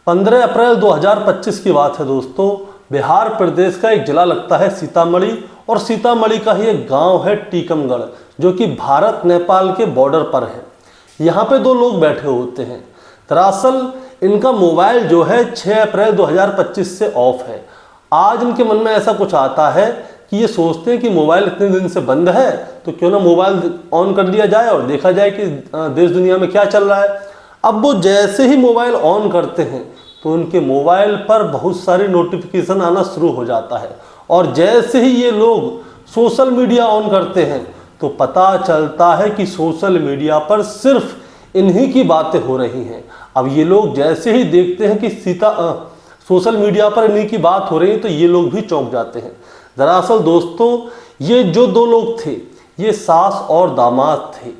15 अप्रैल 2025 की बात है दोस्तों। बिहार प्रदेश का एक जिला लगता है सीतामढ़ी, और सीतामढ़ी का ही एक गांव है टीकमगढ़, जो कि भारत नेपाल के बॉर्डर पर है। यहाँ पे दो लोग बैठे होते हैं। दरअसल इनका मोबाइल जो है 6 अप्रैल 2025 से ऑफ है। आज इनके मन में ऐसा कुछ आता है कि ये सोचते हैं कि मोबाइल इतने दिन से बंद है, तो क्यों ना मोबाइल ऑन कर लिया जाए और देखा जाए कि देश दुनिया में क्या चल रहा है। अब वो जैसे ही मोबाइल ऑन करते हैं तो उनके मोबाइल पर बहुत सारी नोटिफिकेशन आना शुरू हो जाता है, और जैसे ही ये लोग सोशल मीडिया ऑन करते हैं तो पता चलता है कि सोशल मीडिया पर सिर्फ इन्हीं की बातें हो रही हैं। अब ये लोग जैसे ही देखते हैं कि सोशल मीडिया पर इन्हीं की बात हो रही है तो ये लोग भी चौंक जाते हैं। दरअसल दोस्तों, ये जो दो लोग थे ये सास और दामाद थे,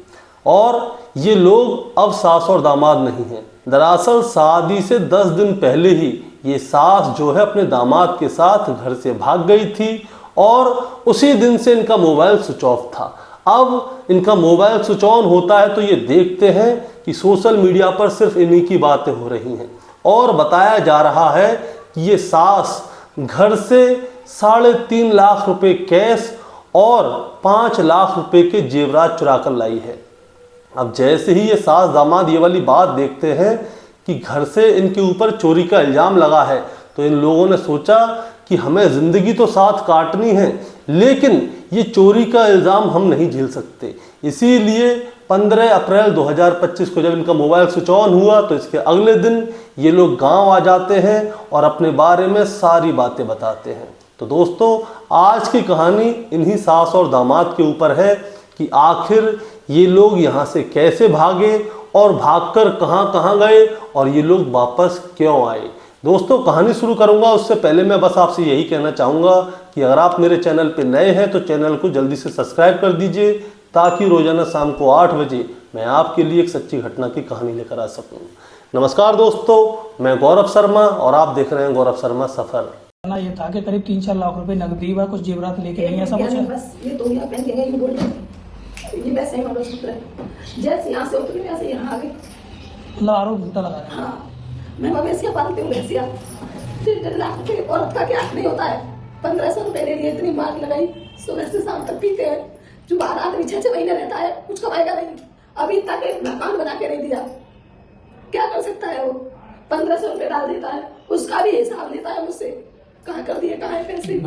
और ये लोग अब सास और दामाद नहीं हैं। दरअसल शादी से 10 दिन पहले ही ये सास जो है अपने दामाद के साथ घर से भाग गई थी, और उसी दिन से इनका मोबाइल स्विच ऑफ था। अब इनका मोबाइल स्विच ऑन होता है तो ये देखते हैं कि सोशल मीडिया पर सिर्फ इन्हीं की बातें हो रही हैं, और बताया जा रहा है कि ये सास घर से 3.5 लाख रुपए कैश और 5 लाख रुपए के जेवरात चुरा कर लाई है। अब जैसे ही ये सास दामाद ये वाली बात देखते हैं कि घर से इनके ऊपर चोरी का इल्ज़ाम लगा है, तो इन लोगों ने सोचा कि हमें ज़िंदगी तो साथ काटनी है, लेकिन ये चोरी का इल्ज़ाम हम नहीं झेल सकते। इसीलिए 15 अप्रैल 2025 को जब इनका मोबाइल स्विच ऑन हुआ तो इसके अगले दिन ये लोग गांव आ जाते हैं और अपने बारे में सारी बातें बताते हैं। तो दोस्तों, आज की कहानी इन्हीं सास और दामाद के ऊपर है कि आखिर ये लोग यहाँ से कैसे भागे और भागकर कहाँ कहाँ गए और ये लोग वापस क्यों आए। दोस्तों, कहानी शुरू करूँगा उससे पहले मैं बस आपसे यही कहना चाहूँगा कि अगर आप मेरे चैनल पे नए हैं तो चैनल को जल्दी से सब्सक्राइब कर दीजिए, ताकि रोजाना शाम को 8 बजे मैं आपके लिए एक सच्ची घटना की कहानी लेकर आ सकूँ। नमस्कार दोस्तों, मैं गौरव शर्मा और आप देख रहे हैं गौरव शर्मा सफर। ना ये था कि करीब 3-4 लाख रुपए नकदी व कुछ जेवरात लेके नहीं, ऐसा कुछ है? बस ये तो या पहन के गए, ये बोल रहे ये वैसे ही मंगलसूत्र है। जैसे यहाँ से उतरी वैसे यहाँ आ गई। मतलब आरोप झूठा लगा रहे हैं। हाँ, मैं मवेशियाँ पालती हूँ, भैंसिया 1.5 लाख रुपए औरत का क्या नहीं होता है। 1500 रुपए ले लिए, इतनी मार लगाई, सुबह से शाम तक पीते हैं। जो बाहर आदमी 6 महीने रहता है कुछ कमाएगा नहीं, अभी तक एक मकान बना के नहीं दिया। क्या कर सकता है वो? 1500 रुपए डाल देता है, उसका भी हिसाब लेता है मुझसे, कहाँ कर दिए, कहाँ है पैसे।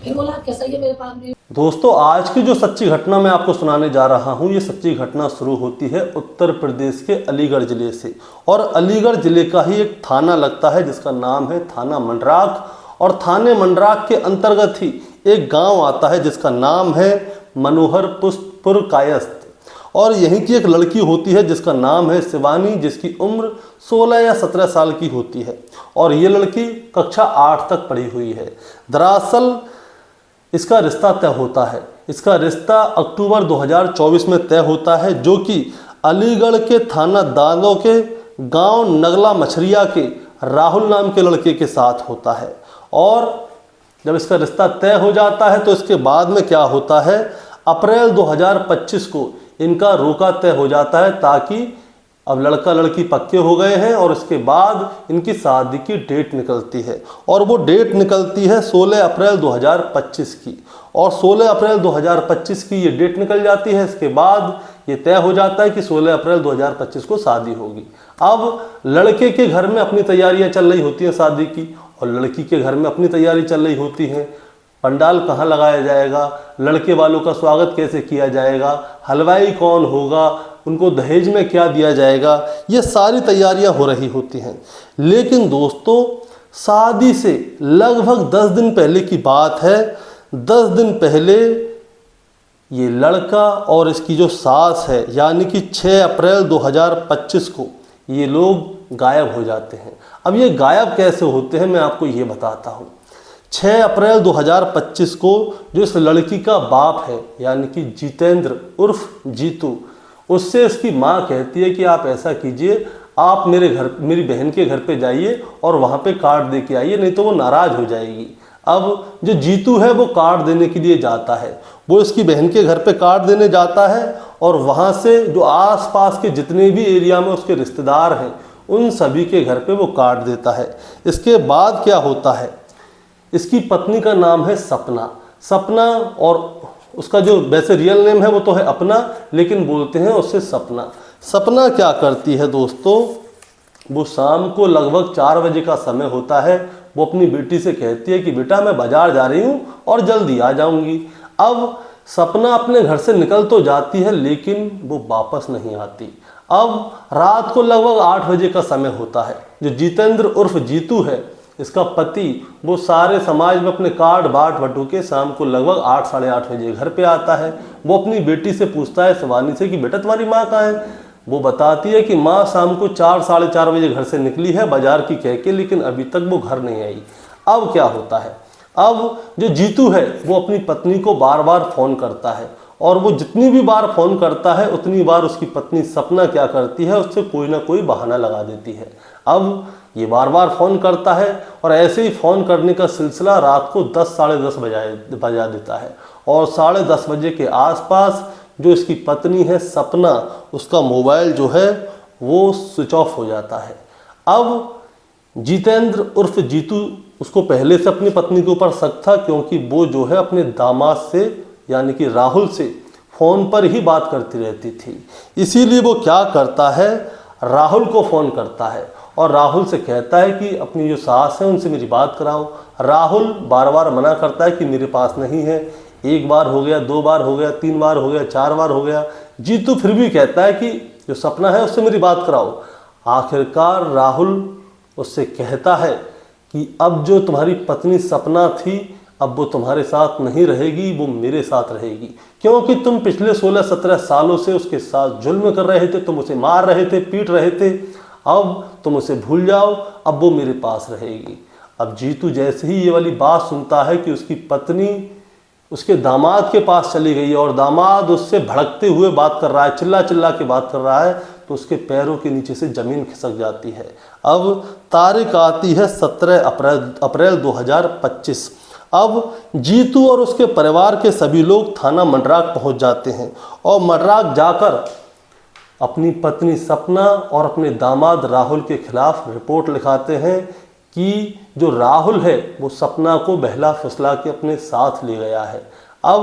फिर बोला कैसा ये मेरे पास भी। दोस्तों, आज की जो सच्ची घटना मैं आपको सुनाने जा रहा हूँ, ये सच्ची घटना शुरू होती है उत्तर प्रदेश के अलीगढ़ जिले से, और अलीगढ़ जिले का ही एक थाना लगता है जिसका नाम है थाना मंडराक, और थाने मंडराक के अंतर्गत ही एक गांव आता है जिसका नाम है मनोहरपुर कायस्थ, और यहीं की एक लड़की होती है जिसका नाम है शिवानी, जिसकी उम्र 16 या 17 साल की होती है, और ये लड़की कक्षा 8 तक पढ़ी हुई है। दरअसल इसका रिश्ता तय होता है। इसका रिश्ता अक्टूबर 2024 में तय होता है, जो कि अलीगढ़ के थाना दादो के गांव नगला मछरिया के राहुल नाम के लड़के के साथ होता है। और जब इसका रिश्ता तय हो जाता है तो इसके बाद में क्या होता है, अप्रैल 2025 को इनका रोका तय हो जाता है, ताकि अब लड़का लड़की पक्के हो गए हैं और इसके बाद इनकी शादी की डेट निकलती है, और वो डेट निकलती है 16 अप्रैल 2025 की, और 16 अप्रैल 2025 की ये डेट निकल जाती है। इसके बाद ये तय हो जाता है कि 16 अप्रैल 2025 को शादी होगी। अब लड़के के घर में अपनी तैयारियां चल रही होती हैं शादी की, और लड़की के घर में अपनी तैयारी चल रही होती है। पंडाल कहाँ लगाया जाएगा, लड़के वालों का स्वागत कैसे किया जाएगा, हलवाई कौन होगा, उनको दहेज में क्या दिया जाएगा, ये सारी तैयारियां हो रही होती हैं। लेकिन दोस्तों, शादी से लगभग 10 दिन पहले की बात है। 10 दिन पहले ये लड़का और इसकी जो सास है, यानी कि 6 अप्रैल 2025 को ये लोग गायब हो जाते हैं। अब ये गायब कैसे होते हैं मैं आपको ये बताता हूँ। 6 अप्रैल 2025 को जो इस लड़की का बाप है, यानी कि जितेंद्र उर्फ जीतू, उससे इसकी माँ कहती है कि आप ऐसा कीजिए, आप मेरी बहन के घर पे जाइए और वहाँ पे कार्ड दे के आइए, नहीं तो वो नाराज़ हो जाएगी। अब जो जीतू है वो कार्ड देने के लिए जाता है, वो इसकी बहन के घर पे कार्ड देने जाता है, और वहाँ से जो आसपास के जितने भी एरिया में उसके रिश्तेदार हैं उन सभी के घर पे वो काट देता है। इसके बाद क्या होता है, इसकी पत्नी का नाम है सपना। सपना, और उसका जो वैसे रियल नेम है वो तो है अपना, लेकिन बोलते हैं उससे सपना। सपना क्या करती है दोस्तों, वो शाम को लगभग 4 बजे का समय होता है, वो अपनी बेटी से कहती है कि बेटा मैं बाजार जा रही हूँ और जल्दी आ जाऊँगी। अब सपना अपने घर से निकल तो जाती है लेकिन वो वापस नहीं आती। अब रात को लगभग 8 बजे का समय होता है। जो जितेंद्र उर्फ जीतू है, इसका पति, वो सारे समाज में अपने कार्ड बाट बटू के शाम को लगभग 8 साढ़े 8 बजे घर पे आता है। वो अपनी बेटी से पूछता है शिवानी से कि बेटा तुम्हारी माँ कहाँ है। वो बताती है कि माँ शाम को 4 साढ़े 4 बजे घर से निकली है बाजार की कह के, लेकिन अभी तक वो घर नहीं आई। अब क्या होता है, अब जो जीतू है वो अपनी पत्नी को बार बार फ़ोन करता है, और वो जितनी भी बार फ़ोन करता है उतनी बार उसकी पत्नी सपना क्या करती है, उससे कोई ना कोई बहाना लगा देती है। अब ये बार बार फ़ोन करता है और ऐसे ही फ़ोन करने का सिलसिला रात को 10 साढ़े 10 बजा देता है, और 10:30 बजे के आसपास जो इसकी पत्नी है सपना, उसका मोबाइल जो है वो स्विच ऑफ हो जाता है। अब जितेंद्र उर्फ जीतू, उसको पहले से अपनी पत्नी के ऊपर शक था, क्योंकि वो जो है अपने दामाद से यानी कि राहुल से फ़ोन पर ही बात करती रहती थी। इसीलिए वो क्या करता है, राहुल को फ़ोन करता है और राहुल से कहता है कि अपनी जो सास है उनसे मेरी बात कराओ। राहुल बार बार मना करता है कि मेरे पास नहीं है। 1 बार हो गया, 2 बार हो गया, 3 बार हो गया, 4 बार हो गया। जीतू फिर भी कहता है कि जो सपना है उससे मेरी बात कराओ। आखिरकार राहुल उससे कहता है कि अब जो तुम्हारी पत्नी सपना थी, अब वो तुम्हारे साथ नहीं रहेगी, वो मेरे साथ रहेगी, क्योंकि तुम पिछले 16-17 सालों से उसके साथ जुल्म कर रहे थे, तुम उसे मार रहे थे, पीट रहे थे। अब तुम उसे भूल जाओ, अब वो मेरे पास रहेगी। अब जीतू जैसे ही ये वाली बात सुनता है कि उसकी पत्नी उसके दामाद के पास चली गई है और दामाद उससे भड़कते हुए बात कर रहा है, चिल्ला चिल्ला के बात कर रहा है, तो उसके पैरों के नीचे से ज़मीन खिसक जाती है। अब तारीख आती है 17 अप्रैल 2025। अब जीतू और उसके परिवार के सभी लोग थाना मंडराक पहुंच जाते हैं और मंडराक जाकर अपनी पत्नी सपना और अपने दामाद राहुल के खिलाफ रिपोर्ट लिखाते हैं कि जो राहुल है वो सपना को बहला फुसला के अपने साथ ले गया है। अब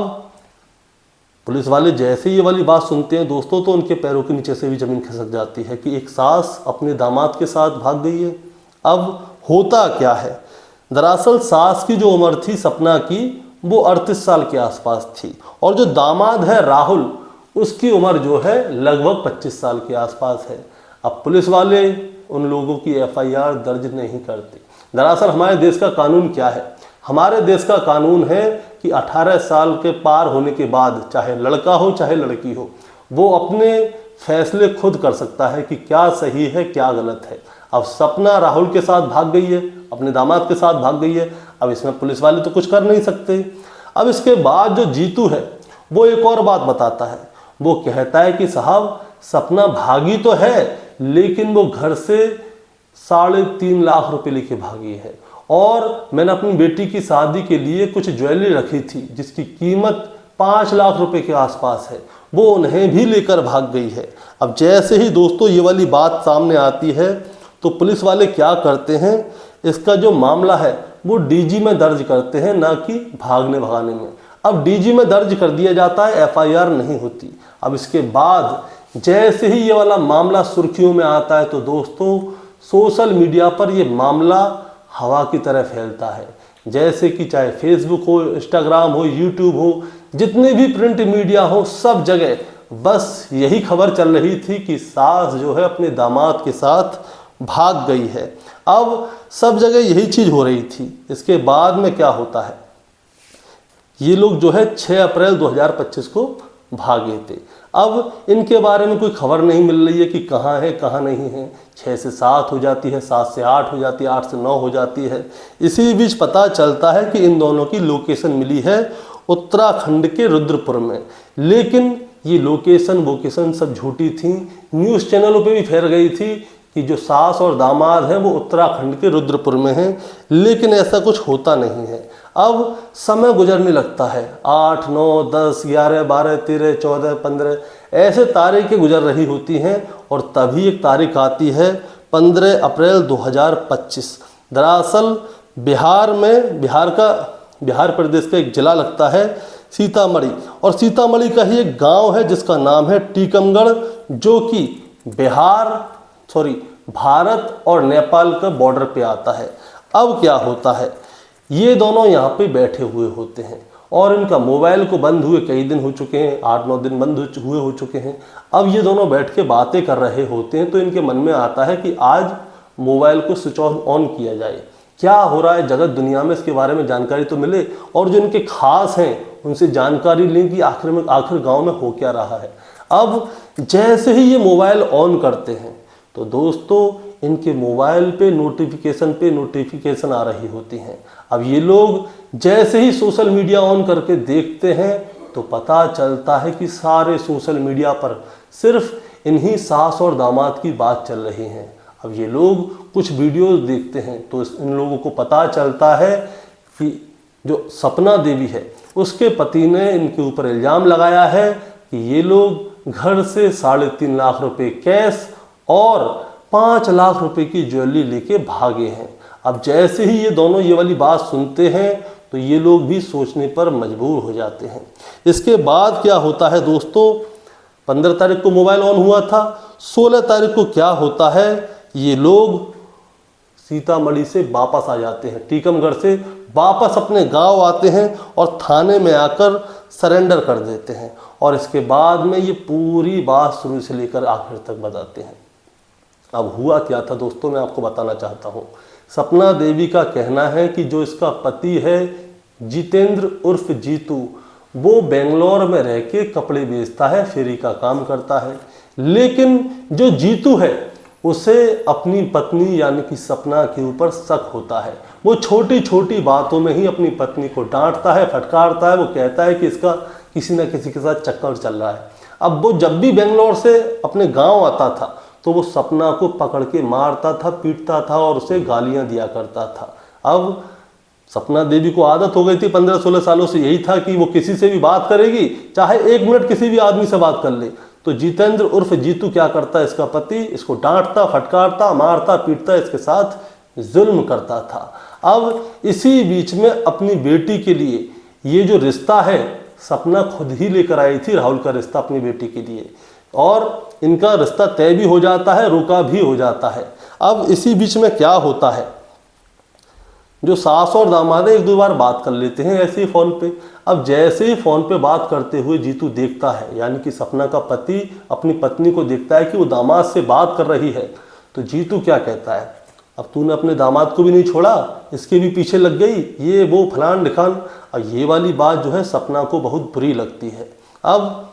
पुलिस वाले जैसे ही ये वाली बात सुनते हैं दोस्तों, तो उनके पैरों के नीचे से भी ज़मीन खिसक जाती है कि एक सास अपने दामाद के साथ भाग गई है। अब होता क्या है, दरअसल सास की जो उम्र थी सपना की, वो 38 साल के आसपास थी, और जो दामाद है राहुल, उसकी उम्र जो है लगभग 25 साल के आसपास है। अब पुलिस वाले उन लोगों की FIR दर्ज नहीं करते। दरअसल हमारे देश का कानून क्या है, हमारे देश का कानून है कि 18 साल के पार होने के बाद चाहे लड़का हो चाहे लड़की हो, वो अपने फैसले खुद कर सकता है कि क्या सही है क्या गलत है। अब सपना राहुल के साथ भाग गई है, अपने दामाद के साथ भाग गई है, अब इसमें पुलिस वाले तो कुछ कर नहीं सकते। अब इसके बाद जो जीतू है वो एक और बात बताता है, वो कहता है कि साहब सपना भागी तो है, लेकिन वो घर से 3.5 लाख रुपए लेके भागी है, और मैंने अपनी बेटी की शादी के लिए कुछ ज्वेलरी रखी थी जिसकी कीमत 5 लाख रुपए के आसपास है, वो उन्हें भी लेकर भाग गई है। अब जैसे ही दोस्तों ये वाली बात सामने आती है तो पुलिस वाले क्या करते हैं, इसका जो मामला है वो DG में दर्ज करते हैं, ना कि भागने भगाने में। अब DG में दर्ज कर दिया जाता है, FIR नहीं होती। अब इसके बाद जैसे ही ये वाला मामला सुर्खियों में आता है तो दोस्तों सोशल मीडिया पर ये मामला हवा की तरह फैलता है। जैसे कि चाहे फेसबुक हो, इंस्टाग्राम हो, यूट्यूब हो, जितने भी प्रिंट मीडिया हो, सब जगह बस यही खबर चल रही थी कि सास जो है अपने दामाद के साथ भाग गई है। अब सब जगह यही चीज़ हो रही थी। इसके बाद में क्या होता है, ये लोग जो है 6 अप्रैल 2025 को भागे थे। अब इनके बारे में कोई खबर नहीं मिल रही है कि कहाँ है कहाँ नहीं है। 6 से 7 हो जाती है, 7 से 8 हो जाती है, 8 से 9 हो जाती है। इसी बीच पता चलता है कि इन दोनों की लोकेशन मिली है उत्तराखंड के रुद्रपुर में, लेकिन ये लोकेशन सब झूठी थी। न्यूज़ चैनलों पे भी फैल गई थी कि जो सास और दामाद हैं वो उत्तराखंड के रुद्रपुर में हैं, लेकिन ऐसा कुछ होता नहीं है। अब समय गुजरने लगता है, 8, 9, 10, 11, 12, 13, 14, 15 ऐसे तारीखें गुजर रही होती हैं, और तभी एक तारीख आती है 15 अप्रैल 2025। दरअसल बिहार प्रदेश का एक जिला लगता है सीतामढ़ी, और सीतामढ़ी का ही एक गांव है जिसका नाम है टीकमगढ़, जो कि भारत और नेपाल का बॉर्डर पे आता है। अब क्या होता है, ये दोनों यहाँ पे बैठे हुए होते हैं और इनका मोबाइल को बंद हुए कई दिन हो चुके हैं, 8-9 दिन बंद हो चुके हैं। अब ये दोनों बैठ के बातें कर रहे होते हैं, तो इनके मन में आता है कि आज मोबाइल को स्विच ऑन किया जाए, क्या हो रहा है जगत दुनिया में इसके बारे में जानकारी तो मिले, और जो इनके खास हैं उनसे जानकारी लें कि आखिर गांव में हो क्या रहा है। अब जैसे ही ये मोबाइल ऑन करते हैं तो दोस्तों इनके मोबाइल पे नोटिफिकेशन आ रही होती हैं। अब ये लोग जैसे ही सोशल मीडिया ऑन करके देखते हैं तो पता चलता है कि सारे सोशल मीडिया पर सिर्फ इन्हीं सास और दामाद की बात चल रही है। अब ये लोग कुछ वीडियोस देखते हैं तो इन लोगों को पता चलता है कि जो सपना देवी है उसके पति ने इनके ऊपर इल्ज़ाम लगाया है कि ये लोग घर से 3.5 लाख रुपए कैश और 5 लाख रुपए की ज्वेलरी लेके भागे हैं। अब जैसे ही ये दोनों ये वाली बात सुनते हैं तो ये लोग भी सोचने पर मजबूर हो जाते हैं। इसके बाद क्या होता है दोस्तों, 15 तारीख को मोबाइल ऑन हुआ था, 16 तारीख को क्या होता है, ये लोग सीतामढ़ी से वापस आ जाते हैं, टीकमगढ़ से वापस अपने गांव आते हैं और थाने में आकर सरेंडर कर देते हैं। और इसके बाद में ये पूरी बात शुरू से लेकर आखिर तक बताते हैं। अब हुआ क्या था दोस्तों, मैं आपको बताना चाहता हूँ। सपना देवी का कहना है कि जो इसका पति है जितेंद्र उर्फ जीतू, वो बेंगलोर में रह के कपड़े बेचता है, फेरी का काम करता है। लेकिन जो जीतू है उसे अपनी पत्नी यानी कि सपना के ऊपर शक होता है। वो छोटी छोटी बातों में ही अपनी पत्नी को डांटता है, फटकारता है। वो कहता है कि इसका किसी न किसी के साथ चक्कर चल रहा है। अब वो जब भी बेंगलोर से अपने गांव आता था तो वो सपना को पकड़ के मारता था, पीटता था और उसे गालियां दिया करता था। अब सपना देवी को आदत हो गई थी 15-16 सालों से, यही था कि वो किसी से भी बात करेगी, चाहे 1 मिनट किसी भी आदमी से बात कर ले। तो जितेंद्र उर्फ जीतू क्या करता है, इसका पति इसको डांटता, फटकारता, मारता, पीटता, इसके साथ जुल्म करता था। अब इसी बीच में अपनी बेटी के लिए ये जो रिश्ता है सपना खुद ही लेकर आई थी, राहुल का रिश्ता अपनी बेटी के लिए, और इनका रिश्ता तय भी हो जाता है, रुका भी हो जाता है। अब इसी बीच में क्या होता है, जो सास और दामाद 1-2 बार बात कर लेते हैं ऐसे ही फ़ोन पे। अब जैसे ही फ़ोन पे बात करते हुए जीतू देखता है, यानी कि सपना का पति अपनी पत्नी को देखता है कि वो दामाद से बात कर रही है, तो जीतू क्या कहता है, अब तूने अपने दामाद को भी नहीं छोड़ा, इसके भी पीछे लग गई, ये वो फलान ढिकान। अब ये वाली बात जो है सपना को बहुत बुरी लगती है। अब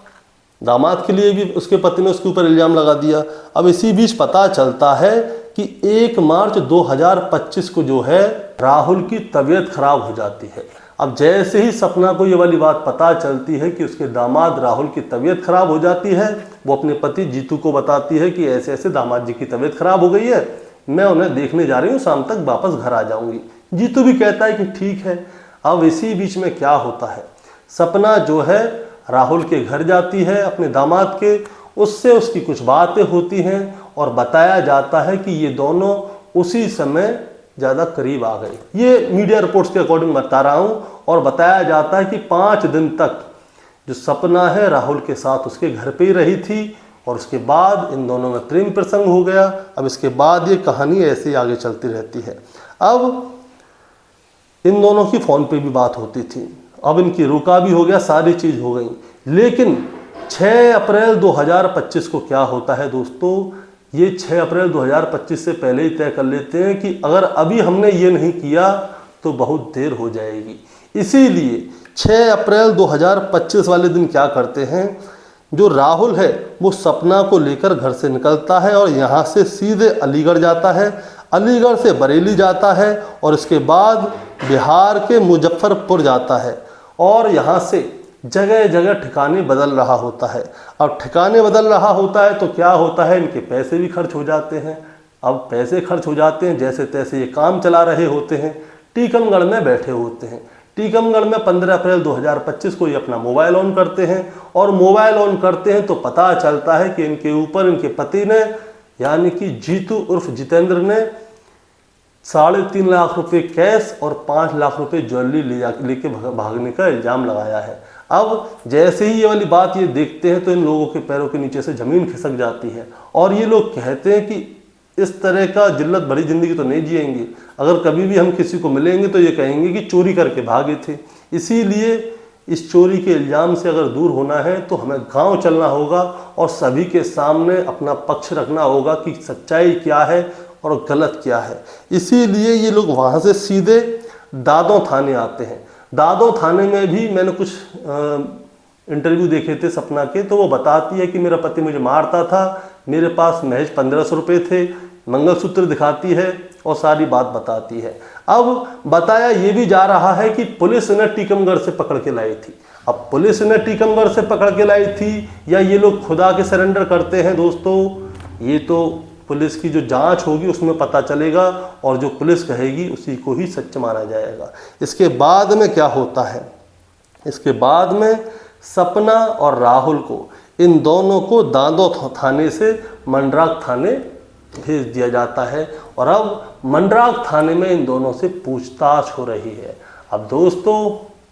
दामाद के लिए भी उसके पति ने उसके ऊपर इल्ज़ाम लगा दिया। अब इसी बीच पता चलता है कि 1 मार्च 2025 को जो है राहुल की तबीयत खराब हो जाती है। अब जैसे ही सपना को ये वाली बात पता चलती है कि उसके दामाद राहुल की तबीयत खराब हो जाती है, वो अपने पति जीतू को बताती है कि ऐसे ऐसे दामाद जी की तबीयत खराब हो गई है, मैं उन्हें देखने जा रही हूँ, शाम तक वापस घर आ जाऊंगी। जीतू भी कहता है कि ठीक है। अब इसी बीच में क्या होता है, सपना जो है राहुल के घर जाती है अपने दामाद के, उससे उसकी कुछ बातें होती हैं और बताया जाता है कि ये दोनों उसी समय ज़्यादा करीब आ गए। ये मीडिया रिपोर्ट्स के अकॉर्डिंग बता रहा हूँ। और बताया जाता है कि 5 दिन तक जो सपना है राहुल के साथ उसके घर पे ही रही थी और उसके बाद इन दोनों में प्रेम प्रसंग हो गया। अब इसके बाद ये कहानी ऐसे ही आगे चलती रहती है। अब इन दोनों की फ़ोन पे भी बात होती थी, अब इनकी रुका भी हो गया, सारी चीज़ हो गई। लेकिन 6 अप्रैल 2025 को क्या होता है दोस्तों, ये 6 अप्रैल 2025 से पहले ही तय कर लेते हैं कि अगर अभी हमने ये नहीं किया तो बहुत देर हो जाएगी। इसीलिए 6 अप्रैल 2025 वाले दिन क्या करते हैं, जो राहुल है वो सपना को लेकर घर से निकलता है और यहाँ से सीधे अलीगढ़ जाता है, अलीगढ़ से बरेली जाता है और इसके बाद बिहार के मुजफ्फरपुर जाता है और यहाँ से जगह जगह ठिकाने बदल रहा होता है। अब ठिकाने बदल रहा होता है तो क्या होता है, इनके पैसे भी खर्च हो जाते हैं। अब पैसे खर्च हो जाते हैं, जैसे तैसे ये काम चला रहे होते हैं, टीकमगढ़ में बैठे होते हैं। टीकमगढ़ में 15 अप्रैल 2025 को ये अपना मोबाइल ऑन करते हैं और मोबाइल ऑन करते हैं तो पता चलता है कि इनके ऊपर इनके पति ने यानी कि जीतू उर्फ जितेंद्र ने 3.5 लाख रुपए कैश और 5 लाख रुपए ज्वेलरी लेके भागने का इल्ज़ाम लगाया है। अब जैसे ही ये वाली बात ये देखते हैं तो इन लोगों के पैरों के नीचे से ज़मीन खिसक जाती है और ये लोग कहते हैं कि इस तरह का जिल्लत भरी ज़िंदगी तो नहीं जिएंगे। अगर कभी भी हम किसी को मिलेंगे तो ये कहेंगे कि चोरी करके भागे थे। इसीलिए इस चोरी के इल्ज़ाम से अगर दूर होना है तो हमें गांव चलना होगा और सभी के सामने अपना पक्ष रखना होगा कि सच्चाई क्या है और गलत क्या है। इसीलिए ये लोग वहाँ से सीधे दादों थाने आते हैं। दादों थाने में भी मैंने कुछ इंटरव्यू देखे थे सपना के, तो वो बताती है कि मेरा पति मुझे मारता था, मेरे पास महज 1500 रुपये थे, मंगलसूत्र दिखाती है और सारी बात बताती है। अब बताया ये भी जा रहा है कि पुलिस ने टीकमगढ़ से पकड़ के लाई थी। अब पुलिस ने टीकमगढ़ से पकड़ के लाई थी या ये लोग खुदा के सरेंडर करते हैं दोस्तों, ये तो पुलिस की जो जांच होगी उसमें पता चलेगा और जो पुलिस कहेगी उसी को ही सच माना जाएगा। इसके बाद में क्या होता है, इसके बाद में सपना और राहुल को, इन दोनों को दादों थाने से मंडराक थाने भेज दिया जाता है और अब मंडराक थाने में इन दोनों से पूछताछ हो रही है। अब दोस्तों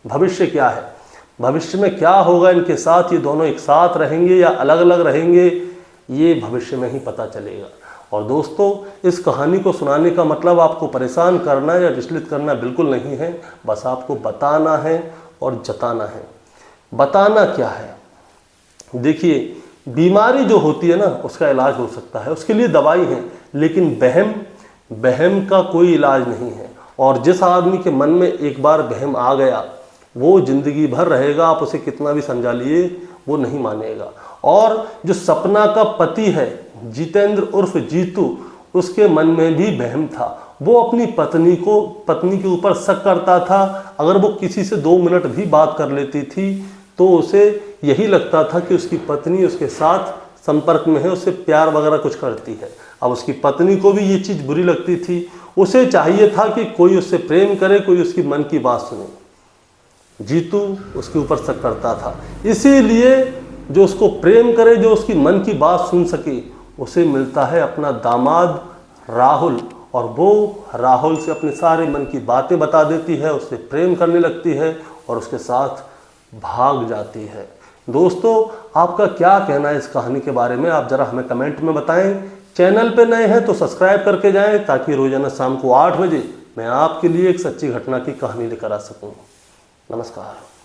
भविष्य क्या है, भविष्य में क्या होगा इनके साथ, ये दोनों एक साथ रहेंगे या अलग अलग रहेंगे, ये भविष्य में ही पता चलेगा। और दोस्तों इस कहानी को सुनाने का मतलब आपको परेशान करना या विचलित करना बिल्कुल नहीं है, बस आपको बताना है और जताना है। बताना क्या है, देखिए बीमारी जो होती है ना उसका इलाज हो सकता है, उसके लिए दवाई है, लेकिन बहम का कोई इलाज नहीं है। और जिस आदमी के मन में एक बार बहम आ गया वो जिंदगी भर रहेगा, आप उसे कितना भी समझा लिए वो नहीं मानेगा। और जो सपना का पति है जितेंद्र उर्फ जीतू, उसके मन में भी बहम था। वो अपनी पत्नी के ऊपर शक करता था। अगर वो किसी से 2 मिनट भी बात कर लेती थी तो उसे यही लगता था कि उसकी पत्नी उसके साथ संपर्क में है, उससे प्यार वगैरह कुछ करती है। अब उसकी पत्नी को भी ये चीज़ बुरी लगती थी, उसे चाहिए था कि कोई उससे प्रेम करे, कोई उसकी मन की बात सुने। जीतू उसके ऊपर शक करता था, इसीलिए जो उसको प्रेम करे, जो उसकी मन की बात सुन सके, उसे मिलता है अपना दामाद राहुल। और वो राहुल से अपने सारे मन की बातें बता देती है, उससे प्रेम करने लगती है और उसके साथ भाग जाती है। दोस्तों आपका क्या कहना है इस कहानी के बारे में, आप ज़रा हमें कमेंट में बताएं। चैनल पे नए हैं तो सब्सक्राइब करके जाएं ताकि रोजाना शाम को 8 बजे मैं आपके लिए एक सच्ची घटना की कहानी लेकर आ सकूं। नमस्कार।